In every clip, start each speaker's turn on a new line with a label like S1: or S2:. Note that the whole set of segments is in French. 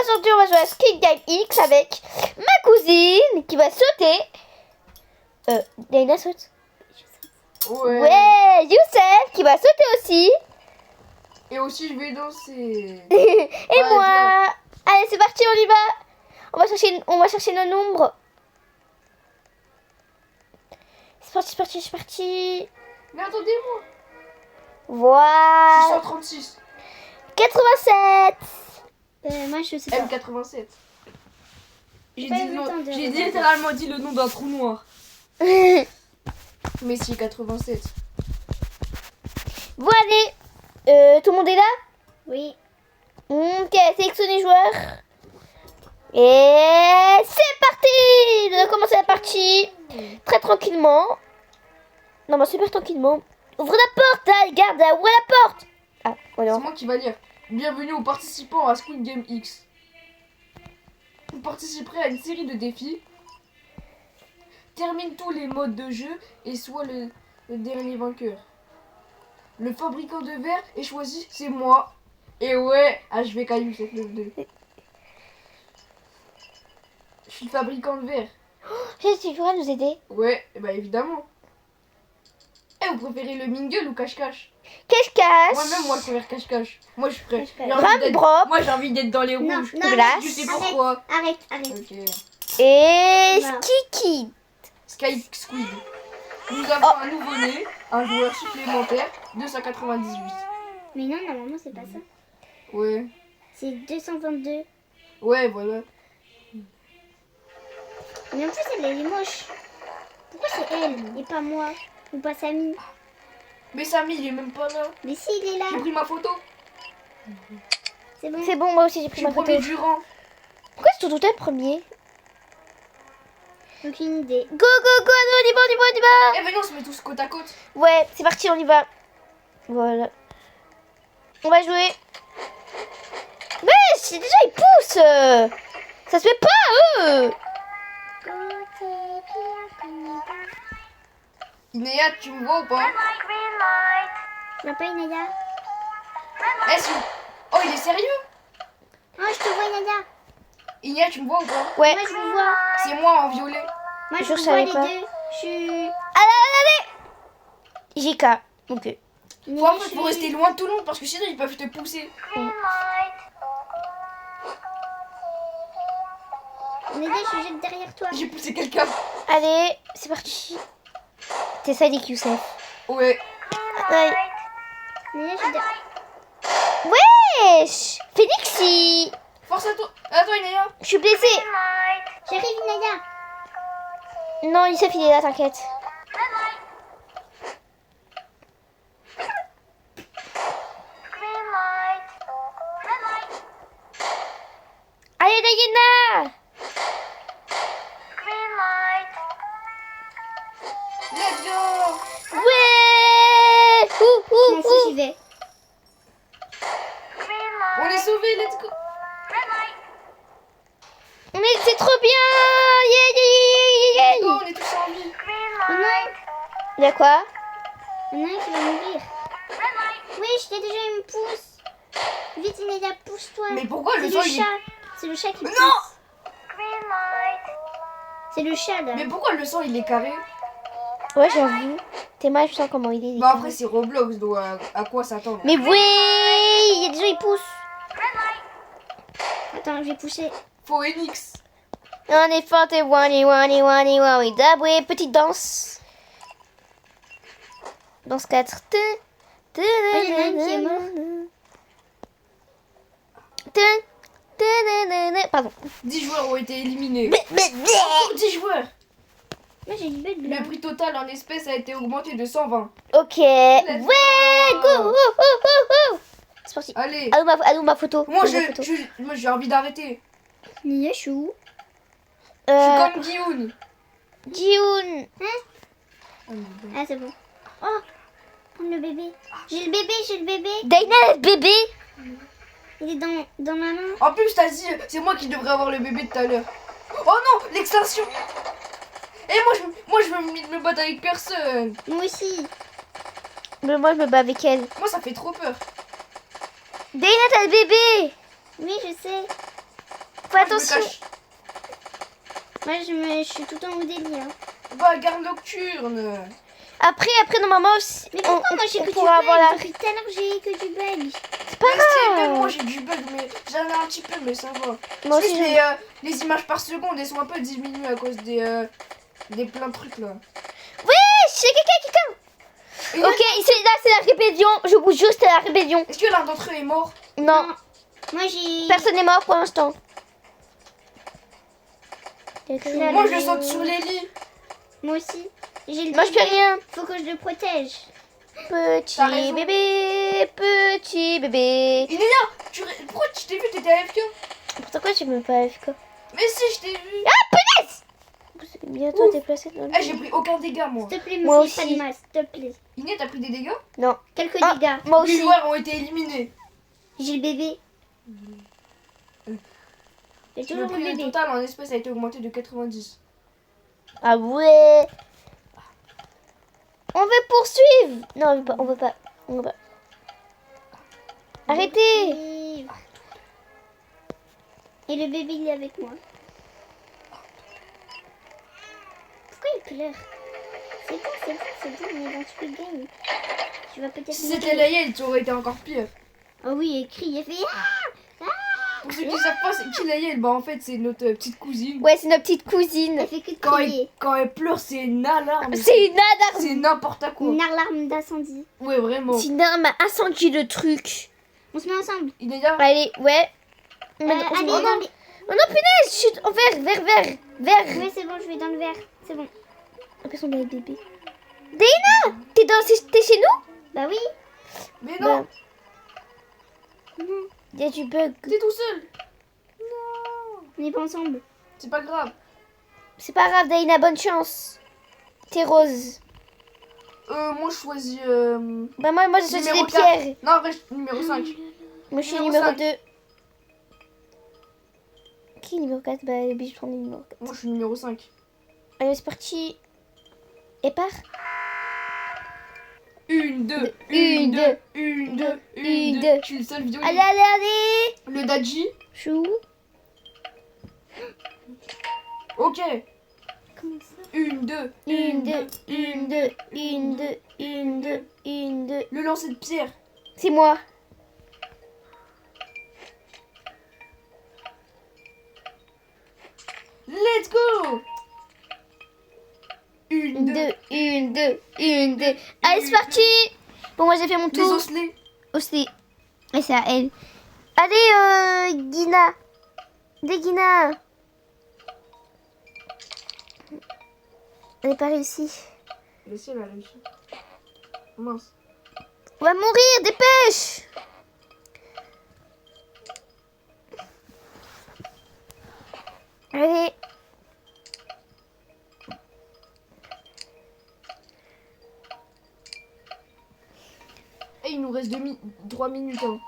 S1: Aujourd'hui, on va jouer à Squid Game X avec ma cousine qui va sauter. Daina saute. Ouais, Youssef qui va sauter aussi.
S2: Et aussi, je vais danser.
S1: Et moi. Allez, c'est parti, on y va. On va chercher nos nombres. C'est parti, c'est parti, c'est parti.
S2: Mais attendez-moi.
S1: Voilà.
S2: Je suis 136.
S1: 87.
S3: Moi, je sais pas.
S2: M87. J'ai
S3: Pas
S2: dit
S3: eu le temps de
S2: littéralement dit le nom d'un trou noir. Mais si, 87.
S1: Bon, allez. Tout le monde est là?
S3: Oui.
S1: Ok, sélectionnez joueurs. Et c'est parti. On va commencer la partie très tranquillement. Non, bah super tranquillement. Ouvre la porte, là, garde, ouvre la porte. Ah, voilà.
S2: C'est moi qui va lire. Bienvenue aux participants à Squid Game X. Vous participerez à une série de défis. Termine tous les modes de jeu et sois le dernier vainqueur. Le fabricant de verre est choisi, c'est moi. Et ouais, HVK Youssef 92. Je suis le fabricant de verre.
S1: Tu pourras nous aider?
S2: Ouais, bah évidemment. Eh, vous préférez le mingle ou cache-cache?
S1: Cache-cache.
S2: Moi-même, moi, je préfère cache-cache. Moi, je suis prêt.
S3: Cache-cache.
S1: Moi,
S2: J'ai envie d'être dans les
S3: Non,
S2: rouges.
S3: non,
S1: Glace.
S2: Je sais pourquoi.
S3: Arrête.
S2: Ok.
S1: Et
S3: Voilà.
S1: Skiki.
S2: Sky Squid. Nous avons un nouveau-né, un joueur supplémentaire, 298.
S3: Mais non, normalement, c'est pas ça.
S2: Ouais.
S3: C'est 222.
S2: Ouais, voilà.
S3: Mais en plus, elle est moche. Pourquoi c'est elle et pas moi? Ou pas Samy?
S2: Mais Samy, il est même pas là.
S3: Mais si, il est là.
S2: J'ai pris ma photo.
S3: C'est bon.
S1: C'est bon, moi aussi j'ai
S2: Je
S1: pris
S2: suis
S1: ma photo.
S2: premier du rang.
S1: Pourquoi c'est tout le premier?
S3: Aucune idée.
S1: Go, go, go, on y va, on y va, on y va.
S2: Eh, venez, on se met tous côte à côte.
S1: Ouais, c'est parti, on y va. Voilà. On va jouer. Mais c'est déjà, ils poussent. Ça se fait pas, eux.
S2: Inéa, tu me vois ou pas?
S3: Tu vois pas Inaya?
S2: Est-ce que... Oh, il est sérieux?
S3: Oh, je te vois Inaya.
S2: Inéa, tu me vois ou pas?
S1: Ouais.
S3: Moi, je vous vois.
S2: C'est moi en violet.
S3: Moi, je
S1: Je
S3: vous vois
S1: savais
S3: les
S1: pas.
S3: deux. Je suis...
S1: Allez. JK. Ok.
S2: Faut, en fait, faut rester loin de tout le monde parce que sinon ils peuvent te pousser.
S3: Inaya, je suis juste derrière toi.
S2: J'ai poussé quelqu'un.
S1: Allez, c'est parti. T'es sadique, Youssef.
S2: Ouais.
S1: Ouais.
S3: Inaya, je suis derrière.
S1: Wesh. Phoenixy.
S2: Force à toi. À toi, Inéa.
S1: Je suis blessée.
S3: J'arrive Inaya.
S1: Non, Youssef, il est là, t'inquiète. Allez, Diana.
S2: Let's go.
S1: Ouais.
S3: Moi aussi, j'y vais.
S2: On est sauvés, let's go.
S1: Mais c'est trop bien. Yeah, yeah, yeah, yeah,
S2: Let's go,
S1: yeah.
S2: on est tous en vie.
S1: Il y a quoi?
S3: Il y en a un qui va mourir. Oui, je t'ai déjà, il me pousse. Vite, Inaya, pousse-toi.
S2: Mais pourquoi le
S3: C'est
S2: son
S3: le
S2: il est...
S3: chat. C'est le chat qui pousse.
S2: Non.
S3: C'est le chat, là.
S2: Mais pourquoi le son il est carré?
S1: Ouais, j'avoue. T'es mal, je sens comment il est.
S2: Bah après c'est Roblox, donc à quoi s'attendre?
S1: Mais oui, il y a des gens, ils poussent.
S3: Attends, je vais pousser.
S2: Phoenix.
S1: On est fort et wani, daboué. Petite danse. Danse 4.
S3: il y en a un qui est mort.
S1: Pardon.
S2: 10 joueurs ont été éliminés.
S1: Mais-
S2: 10 joueurs.
S3: Moi, j'ai une belle
S2: Le
S3: blanc.
S2: prix total en espèces a été augmenté de 120.
S1: Ok. Ouais,
S2: go.
S1: go. C'est parti.
S2: Allez.
S1: Allô, ma photo.
S2: Moi
S1: Allô, ma photo.
S2: j'ai envie d'arrêter.
S3: Inaya, je suis où?
S2: Je suis comme Guillaume.
S1: Jihun.
S3: Ah, c'est bon. Oh, prends le bébé. J'ai le bébé.
S1: Daina, le bébé.
S3: Il est dans ma main.
S2: En plus, t'as dit, c'est moi qui devrais avoir le bébé tout à l'heure. Oh non, l'extinction. Et moi, je veux me battre avec personne.
S3: Moi aussi.
S1: Mais moi, je me bats avec elle.
S2: Moi, ça fait trop peur.
S1: Daina, t'as le bébé.
S3: Oui, je sais.
S1: Fais attention.
S3: Moi, je suis tout le temps au délire.
S2: Bah, garde nocturne.
S1: Après, normalement, aussi,
S3: Mais pourquoi moi j'ai que du
S1: pourra avoir la...
S3: bug? Depuis tout à l'heure, j'ai que du bug.
S1: C'est pas
S2: Mais si, même
S1: grave.
S2: moi j'ai du bug, mais j'en ai un petit peu, mais ça va.
S1: Moi aussi,
S2: Juste les images par seconde, elles sont un peu diminuées à cause des plein de trucs là.
S1: Oui, c'est quelqu'un.
S2: Et là,
S1: Ok, là, c'est la rébellion. Je vous jure, c'est la rébellion.
S2: est-ce que l'un d'entre eux est mort?
S1: Non,
S3: Moi, j'ai.
S1: personne n'est mort pour l'instant.
S3: Là,
S2: Moi
S3: le-
S2: je saute sur les lits.
S3: Moi aussi. J'ai le
S1: Moi, je fais rien.
S3: Faut que je le protège.
S2: T'as
S1: Petit
S2: raison.
S1: bébé, petit bébé.
S2: Il est là. Pourquoi je t'ai vu, t'étais AFK?
S1: Pourquoi tu me pas AFK?
S2: Mais si, je t'ai vu.
S1: C'est bientôt
S2: Ouf.
S1: déplacé dans le...
S2: Eh, j'ai pris aucun dégât moi.
S3: S'il te plaît,
S1: Moi
S3: me fais pas
S1: aussi.
S3: de mal, s'il te plaît.
S2: Iné, t'as pris des dégâts?
S1: Non.
S3: Quelques
S1: Ah,
S3: dégâts.
S1: moi
S2: Les
S1: aussi.
S2: joueurs ont été éliminés.
S3: J'ai le bébé. J'ai
S2: Le
S3: toujours le
S2: prix
S3: bébé.
S2: total en espèces a été augmenté de 90.
S1: Ah ouais. On veut poursuivre. Non, on veut pas. On veut pas. On veut pas. Arrêtez.
S3: Et le bébé, il est avec moi. Pourquoi il pleure? C'est bon, on est dans Squid Game. Tu vas peut-être...
S2: Si c'était Layel, tu aurais été encore pire.
S3: Oh oui, il crie, il fait... Ah,
S2: Pour ceux qui savent pas, c'est qui Layel? Bah en fait, c'est notre petite cousine.
S1: Ouais, c'est notre petite cousine.
S3: elle fait que de crier.
S2: Quand elle pleure, c'est une alarme.
S1: C'est une alarme.
S2: C'est n'importe quoi.
S3: Une alarme d'incendie.
S2: Ouais, vraiment.
S1: C'est une alarme à incendie le truc.
S3: On se met ensemble.
S2: Il est là.
S1: Allez, ouais.
S3: Allez,
S1: Oh
S3: dans les...
S1: non, punaise, chut, en vert.
S3: Oui, c'est bon, je vais dans le verre. C'est bon.
S1: Après, on a le bébé. Dana, t'es chez nous?
S3: Bah oui.
S2: Mais non,
S1: Bah, il y a du bug.
S2: t'es tout seul.
S3: On n'est pas ensemble.
S2: C'est pas grave.
S1: C'est pas grave, Dana, bonne chance. T'es rose.
S2: Moi, je choisis.
S1: Bah, moi j'ai choisi
S2: Numéro
S1: des
S2: 4.
S1: pierres.
S2: Non, en vrai, numéro 5.
S1: Moi, je suis
S2: Numéro
S1: numéro
S2: 5.
S1: 2. Qui est numéro 4? Bah, je prends le numéro 4.
S2: Moi, je suis numéro 5.
S1: Allez, c'est parti. Et part.
S2: 1, 2, 1, 2, 1, 2, 1, 2. Je suis le seul vidéo.
S1: Allez.
S2: Le Daji.
S1: Chou.
S2: Ok.
S3: Comment ça?
S2: 1, 2, 1,
S1: 1, 2,
S2: 2.
S1: 1, 2, 1, 2, 1, 2, 1, 2.
S2: Le lancer de pierre.
S1: C'est moi.
S2: Let's go. 1,
S1: 1, 2,
S2: 2.
S1: 1, 2, 1, 2. Allez, c'est parti. Bon, moi j'ai fait mon
S2: Les
S1: tour.
S2: osselets.
S1: Aussi. Et c'est à elle. Allez, Guina. Guina. Elle n'est pas réussie.
S2: Mais si, elle a réussi. Mince.
S1: On va mourir, dépêche. Allez.
S2: Et il nous reste 3 minutes. Hein.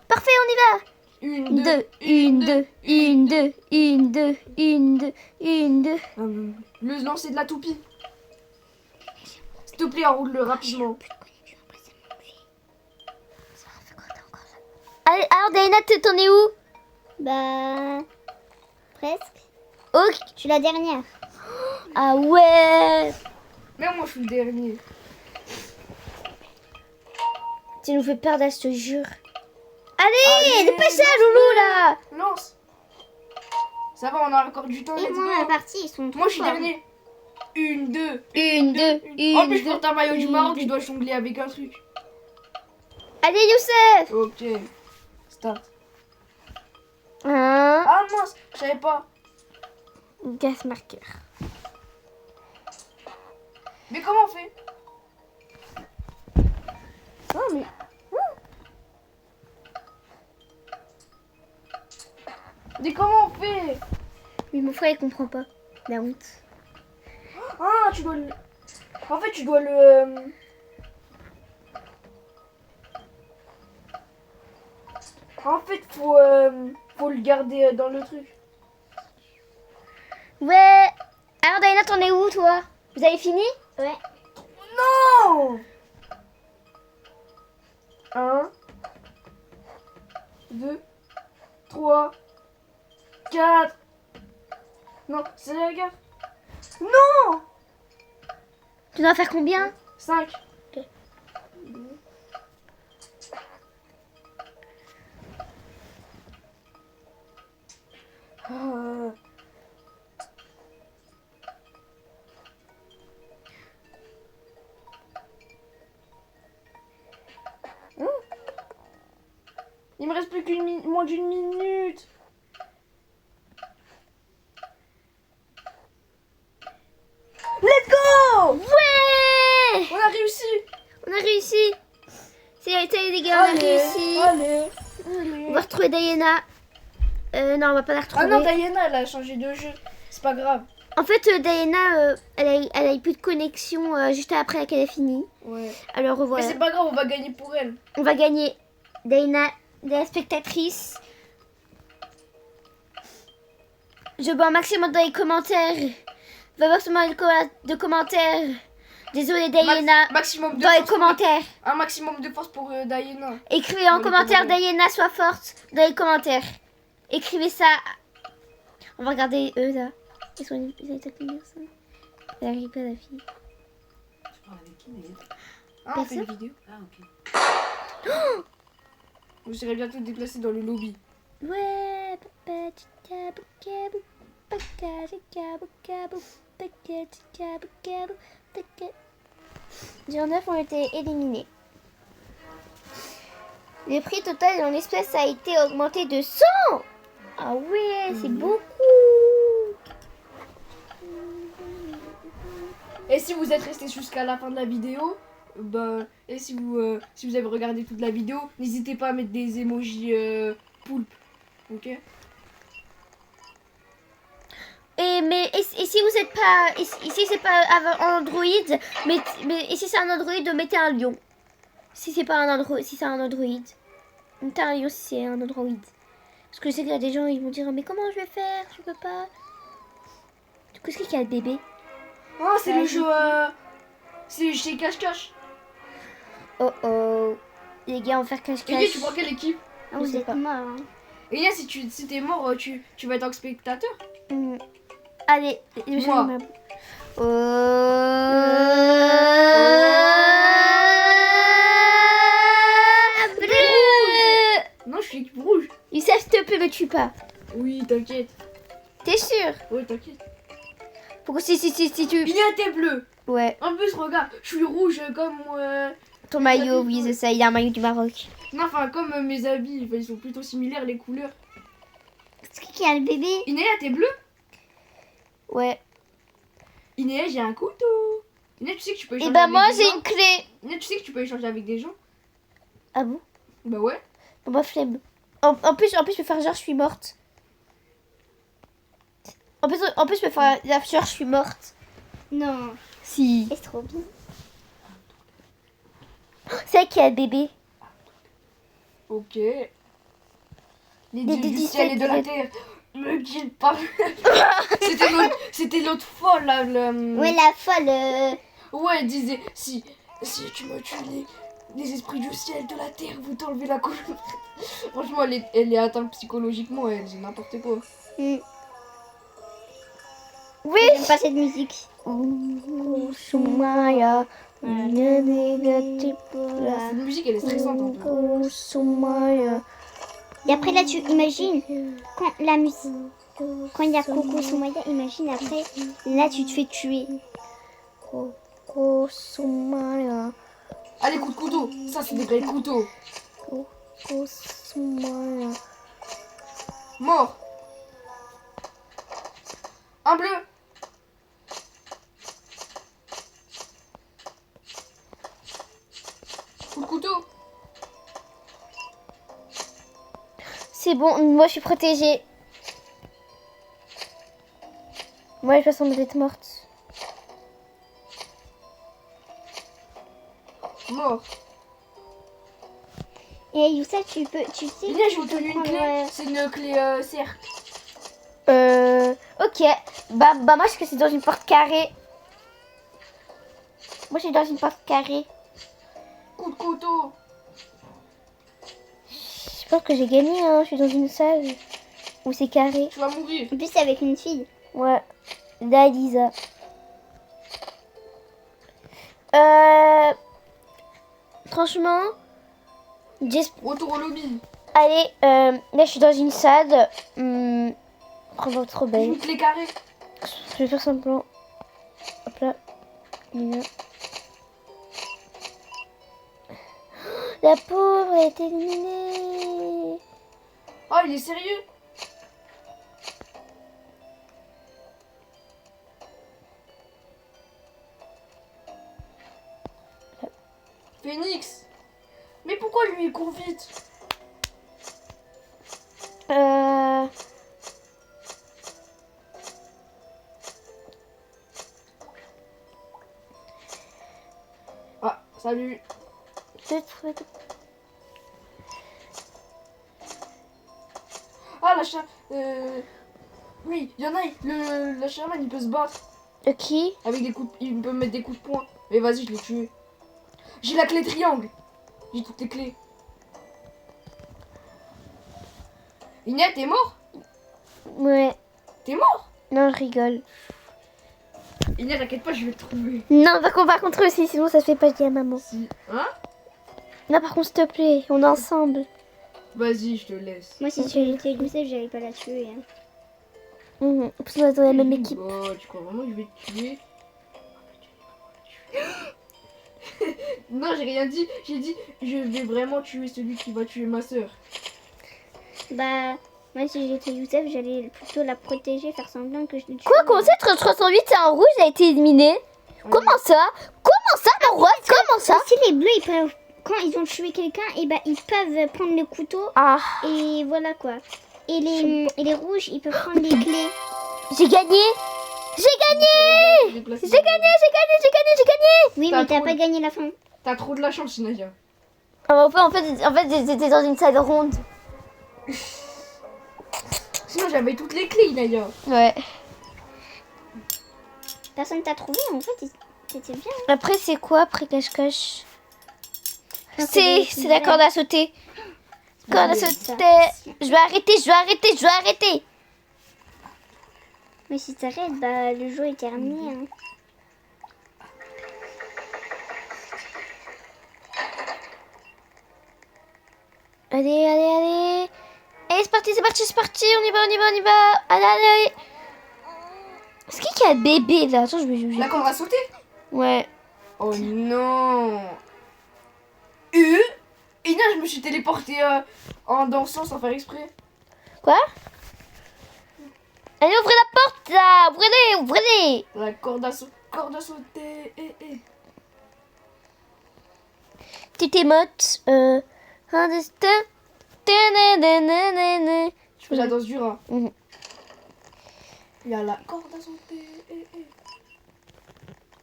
S1: Parfait, on y va.
S2: 1,
S1: 2, 1, 2, 1, 2, 1, 2, 1, 2, 1, 2.
S2: Le lancer de la toupie. S'il te plaît, enroule-le rapidement.
S1: Allez, alors Dana, t'en es où?
S3: Bah... Presque.
S1: Ok.
S3: Je suis la dernière.
S1: Ah ouais.
S2: Mais moi, je suis le dernier.
S1: Tu nous fais perdre, je te jure. Allez,
S2: Allez,
S1: dépêche-toi, Loulou, là.
S2: Lance. Ça va, on a encore du temps.
S3: Et
S2: let's
S3: moi,
S2: go.
S3: la partie, ils sont trop
S2: Moi, je suis
S3: forts.
S2: dernier. 1, 2.
S1: 1, 2, 1,
S2: En plus, pour ta maillot du Maroc,
S1: deux.
S2: tu dois jongler avec un truc.
S1: Allez, Youssef.
S2: Ok. Start.
S1: Un
S2: Ah mince, je savais pas.
S1: gas marqueur.
S2: Mais comment on fait?
S1: Oh, mais...
S2: Mais comment on fait?
S1: Mais mon frère, il comprend pas. La honte.
S2: Ah, tu dois le... En fait, tu dois le... En fait, faut le garder dans le truc.
S1: Ouais. Alors, Diana, t'en es où, toi? Vous avez fini?
S3: Ouais.
S2: Non! 1, 2, 3, 4. Non, c'est la gaffe. Non.
S1: Tu dois faire combien?
S2: 5.
S1: Ok.
S2: Ah. Il me reste plus moins d'une minute. Let's go!
S1: Ouais!
S2: On a réussi.
S1: On a réussi. C'est les gars, on a réussi.
S2: Allez,
S1: On va retrouver Diana. Non, on va pas la retrouver.
S2: Ah non, Diana, elle a changé de jeu. C'est pas grave.
S1: En fait, Diana, elle a eu plus de connexion juste après qu'elle a fini.
S2: Ouais.
S1: Alors
S2: Mais
S1: voilà.
S2: c'est pas grave, on va gagner pour elle.
S1: On va gagner Diana, la spectatrice. Je veux un maximum dans les commentaires. Va voir maximum de commentaires. Désolée Diana.
S2: Maximum de
S1: Dans les
S2: force pour-
S1: commentaires.
S2: Un maximum de force pour Diana.
S1: Écrivez en
S2: Dans les
S1: commentaire
S2: commentaires.
S1: Diana soit forte dans les commentaires. Écrivez ça. On va regarder eux là. Ils sont dire ça. Elle arrive pas la fille.
S4: Tu parles avec qui, Néette?
S2: Ah, on fait une
S1: Personne
S2: vidéo.
S4: Ah, ok.
S2: Vous serez bientôt déplacé dans le lobby.
S1: Ouais, papa, tica, buka, bu, baka, tica, buka, bu, baka, tica, buka, bu, baka. 19 ont été éliminés. Le prix total en espèces a été augmenté de 100. Ah ouais, c'est beaucoup.
S2: Et si vous êtes resté jusqu'à la fin de la vidéo, et si vous avez regardé toute la vidéo, n'hésitez pas à mettre des emojis poulpe. Ok?
S1: Et si vous êtes pas, si c'est pas Android, et si c'est un Android, mettez un lion. Si c'est pas un Android, si c'est un Android, mettez un lion si c'est un Android. Parce que je sais qu'il y a des gens, ils vont dire mais comment je vais faire, je peux pas. Du coup, c'est qui a le bébé?
S2: Ah, c'est le jeu. C'est chez Cache-Cache.
S1: Oh oh, les gars, on va faire
S2: Et
S1: cache-cache.
S2: tu prends quelle équipe?
S3: Ah,
S1: Je
S3: vous
S1: sais
S3: êtes
S1: pas.
S3: mort. Hein.
S2: Et si t'es mort, tu vas être en spectateur?
S1: Allez,
S2: Moi. Non, je suis équipe rouge.
S1: Youssef, s'il te plaît, me tue pas.
S2: Oui, t'inquiète.
S1: T'es sûr?
S2: Oui, t'inquiète.
S1: Pourquoi si tu...
S2: Il y a tes bleus.
S1: Ouais,
S2: En plus, regarde, je suis rouge comme.
S1: ton maillot, oui, c'est ça, il y a un maillot du Maroc.
S2: Non, enfin, comme mes habits, enfin, ils sont plutôt similaires, les couleurs.
S3: C'est qui a le bébé?
S2: Inéa, t'es bleu?
S1: Ouais.
S2: Inéa, j'ai un couteau. Inéa, tu sais que tu peux échanger
S1: Et bah
S2: avec
S1: moi,
S2: des
S1: j'ai
S2: gens?
S1: une clé.
S2: Inéa, tu sais que tu peux échanger avec des gens?
S1: Ah bon?
S2: Bah ouais.
S1: Bon, bah, flemme. En plus, je peux faire genre, je suis morte. En plus, je peux faire genre, je suis morte.
S3: Non.
S1: Si.
S3: C'est trop bien.
S1: C'est qui a le bébé?
S2: Ok. Les dieux
S1: dieux
S2: du
S1: du
S2: ciel et
S1: ciel
S2: de la
S1: et-
S2: terre. Le guide par. C'était l'autre folle là.
S3: Ouais, la folle.
S2: Ouais, elle disait si tu me tues les esprits du ciel, de la terre, vous t'enlevez la couche. Franchement, elle est atteinte psychologiquement, elle dit n'importe quoi.
S3: Hmm.
S1: Oui.
S3: J'aime pas cette musique.
S1: Soumaya.
S2: Cette musique, elle est stressante un peu.
S1: Soumaya.
S3: Et après, là, tu imagines quand la musique. Quand il y a Coco Soumaya, imagine après, là, tu te fais tuer.
S1: Soumaya.
S2: Allez, coup de couteau. Ça, c'est des vrais couteaux.
S1: Soumaya.
S2: Mort. Un bleu. Coup de couteau.
S1: C'est bon, moi je suis protégée. Moi, de toute façon, d'être morte.
S2: Mort.
S3: Et Youssef, tu sais.
S2: Et là, je
S3: tu
S2: vous
S3: peux
S2: donne une
S3: prendre,
S2: clé. C'est une clé cercle.
S1: Ok. Bah moi, je sais que c'est dans une porte carrée. Moi, je suis dans une porte carrée.
S2: Coup de couteau.
S1: Je pense que j'ai gagné, hein. Je suis dans une salle Ou c'est carré.
S2: Tu vas mourir.
S3: En plus, c'est avec une fille.
S1: Ouais. Là, Lisa. Euh... Franchement,
S2: Retour au lobby.
S1: allez, là je suis dans une salle. Prends votre bain.
S2: Une clé carrée.
S1: Je vais faire simplement. Hop là. Voilà. La pauvre elle est éliminée.
S2: Oh, il est sérieux? Phoenix. Mais pourquoi lui il court vite? Ah, salut. Ah, oui, il y en a, la chaman il peut se battre
S1: Qui?
S2: avec des coups il peut mettre des coups de poing. Mais vas-y, je l'ai tué. J'ai la clé triangle. J'ai toutes les clés. Inès, t'es mort?
S1: Ouais.
S2: T'es mort?
S1: Non, je rigole.
S2: Inès, t'inquiète pas, je vais le trouver.
S1: Non, par contre aussi, sinon ça se fait pas dire à maman.
S2: Si. Hein?
S1: Non, par contre, s'il te plaît, on est ensemble.
S2: Vas-y, je te laisse.
S3: Moi, si j'étais Youssef, j'allais pas la tuer. Hein.
S1: Parce qu'on est dans la même équipe.
S2: Oh, tu crois vraiment que je vais te tuer? Non, j'ai rien dit. J'ai dit, je vais vraiment tuer celui qui va tuer ma soeur.
S3: Bah, moi, si j'étais Youssef, j'allais plutôt la protéger, faire semblant que je le tue.
S1: Quoi, comment ça, 308, c'est un rouge, a été éliminé? Comment ça? Comment ça, le roi? Comment ça?
S3: Si les bleus, ils peuvent, quand ils ont tué quelqu'un, et bah, ils peuvent prendre le couteau
S1: Ah,
S3: et voilà quoi. Et les rouges, ils peuvent prendre les clés.
S1: j'ai gagné! J'ai gagné!
S2: J'ai
S1: J'ai gagné, j'ai gagné, j'ai gagné, j'ai gagné!
S3: Oui,
S2: T'as
S3: mais t'as
S2: trop
S3: pas
S2: de-
S3: gagné la fin.
S2: T'as trop de la chance, Nadia.
S1: En fait, j'étais dans une salle ronde.
S2: Sinon, j'avais toutes les clés, Nadia.
S1: Ouais.
S3: Personne t'a trouvé, en fait, c'était bien.
S1: Après, c'est quoi après cache-cache?
S3: Non,
S1: C'est la corde à sauter. Corde à
S3: c'est
S1: sauter. Je vais arrêter, je vais arrêter, je vais arrêter.
S3: Mais si t'arrêtes, bah, le jeu est terminé. Hein.
S1: Allez, allez, allez. Allez, c'est parti, c'est parti, c'est parti. On y va, on y va, on y va. Allez, allez. Est-ce qu'il y a un bébé là? Attends, je vais juger.
S2: La corde à sauter?
S1: Ouais.
S2: Oh non. Inès, je me suis téléportée en dansant sans faire exprès.
S1: Quoi? Allez, ouvrez la porte là. Ouvrez-les, ouvrez-les.
S2: La corde à sauter.
S1: Petite émote. Un destin.
S2: Je fais la danse du rat.
S1: Mhm.
S2: Il y a la corde à sauter.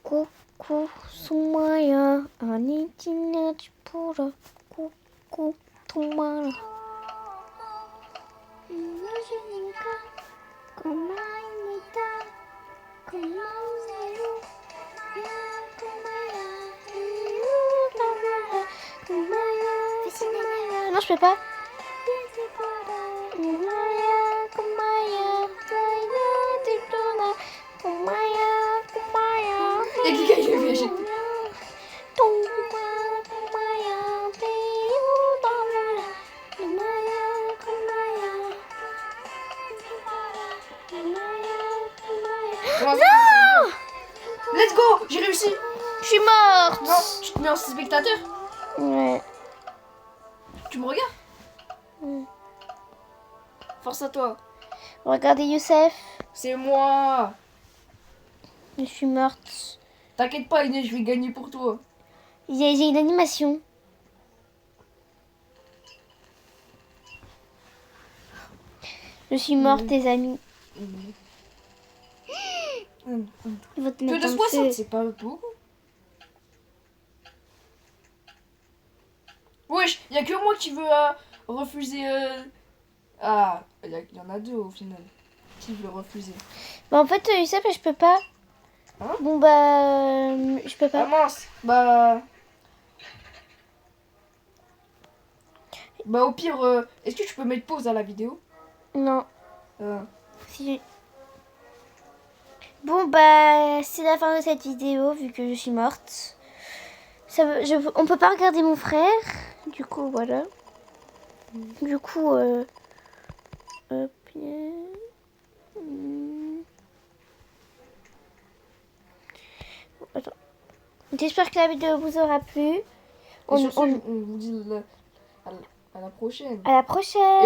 S1: Coucou, Sumaya. Anitina Chipura. Coucou, Tumara. Non, je peux pas.
S2: Et Kika, il est végétal. Non. Let's go. J'ai réussi.
S1: Je suis morte.
S2: Non, tu te mets en spectateur.
S1: Ouais.
S2: Tu me regardes.
S1: Mm.
S2: Force à toi.
S1: Regardez Youssef.
S2: C'est moi.
S1: Je suis morte.
S2: T'inquiète pas, Inès, je vais gagner pour toi.
S1: J'ai une animation. Je suis morte, les amis.
S3: Ils vont te
S2: Que
S3: mettre
S2: de
S3: en
S2: 60,
S3: feu.
S2: c'est pas beaucoup. Wesh, y a que moi qui veux refuser. Ah, y en a deux au final. Qui veut refuser.
S1: Bah, en fait, Youssef, je peux pas.
S2: Hein?
S1: Bon, bah. Je peux
S2: Ah
S1: pas.
S2: mince, bah. Bah au pire, est-ce que tu peux mettre pause à la vidéo?
S1: Non. Si- Bon, bah, c'est la fin de cette vidéo, vu que je suis morte. On peut pas regarder mon frère. Du coup, voilà. Du coup, hop, attends. J'espère que la vidéo vous aura plu.
S2: Et sur ce, on vous dit à la prochaine.
S1: À la prochaine.